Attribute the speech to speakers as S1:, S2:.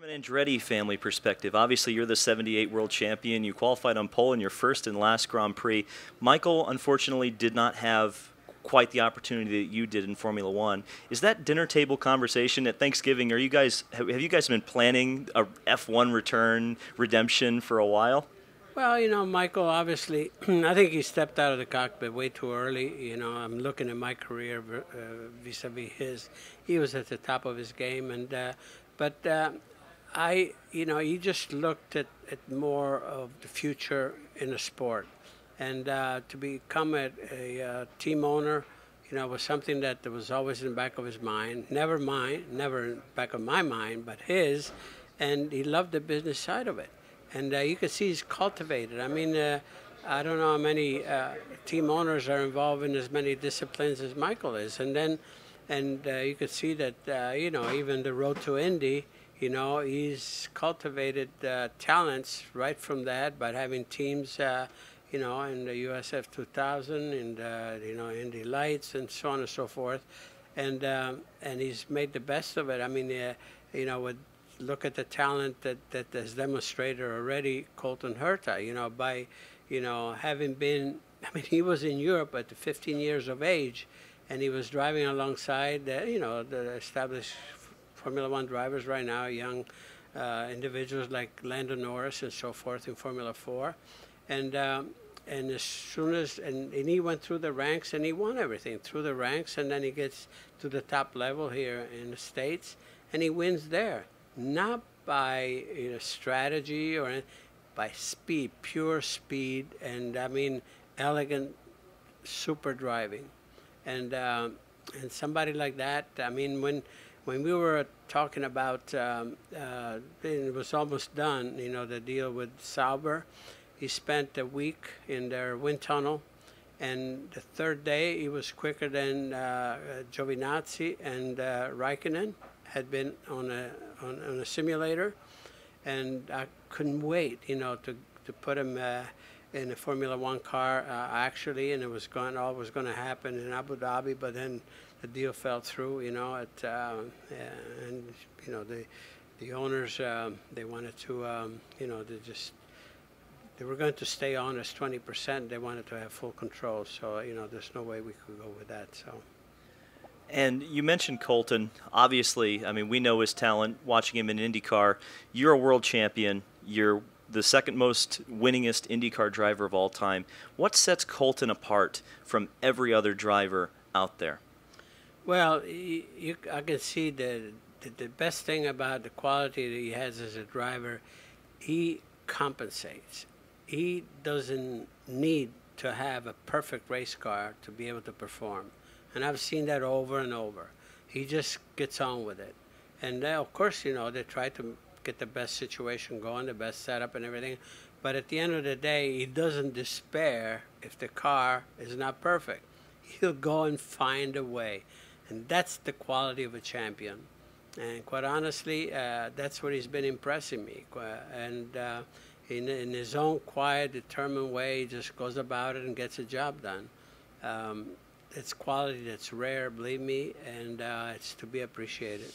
S1: From an Andretti family perspective, obviously you're the '78 world champion. You qualified on pole in your first and last Grand Prix. Michael, unfortunately, did not have quite the opportunity that you did in Formula One. Is that dinner table conversation at Thanksgiving? Have you guys been planning a F1 return redemption for a while?
S2: Well, Michael, obviously, I think he stepped out of the cockpit way too early. I'm looking at my career vis-a-vis his. He was at the top of his game, but he just looked at more of the future in the sport. And to become a team owner, was something that was always in the back of his mind. Never mine, never in the back of my mind, but his. And he loved the business side of it. And you can see he's cultivated. I mean, I don't know how many team owners are involved in as many disciplines as Michael is. And you could see that, even the road to Indy, he's cultivated talents right from that by having teams, in the USF 2000 and, Indy Lights and so on and so forth. And he's made the best of it. I mean, look at the talent that has demonstrated already Colton Herta, by, having been, he was in Europe at 15 years of age, and he was driving alongside, the established Formula One drivers right now, young individuals like Lando Norris and so forth in Formula 4. And as soon as, and he went through the ranks and he won everything through the ranks, and then he gets to the top level here in the States and he wins there. Not by strategy or by speed, pure speed, and elegant, super driving, and somebody like that. I mean, when we were talking about, it was almost done. The deal with Sauber. He spent a week in their wind tunnel, and the third day he was quicker than Giovinazzi and Räikkönen had been on a simulator, and I couldn't wait, to put him in a Formula One car actually, and it was all was going to happen in Abu Dhabi, but then the deal fell through, and the owners they wanted to, they were going to stay on as 20%. They wanted to have full control, so there's no way we could go with that. So.
S1: And you mentioned Colton. Obviously, we know his talent, watching him in IndyCar. You're a world champion. You're the second most winningest IndyCar driver of all time. What sets Colton apart from every other driver out there?
S2: Well, I can see the best thing about the quality that he has as a driver, he compensates. He doesn't need to have a perfect race car to be able to perform. And I've seen that over and over. He just gets on with it. And of course, they try to get the best situation going, the best setup and everything. But at the end of the day, he doesn't despair if the car is not perfect. He'll go and find a way. And that's the quality of a champion. And quite honestly, that's what he's been impressing me. In his own quiet, determined way, he just goes about it and gets the job done. It's quality that's rare, believe me, and it's to be appreciated.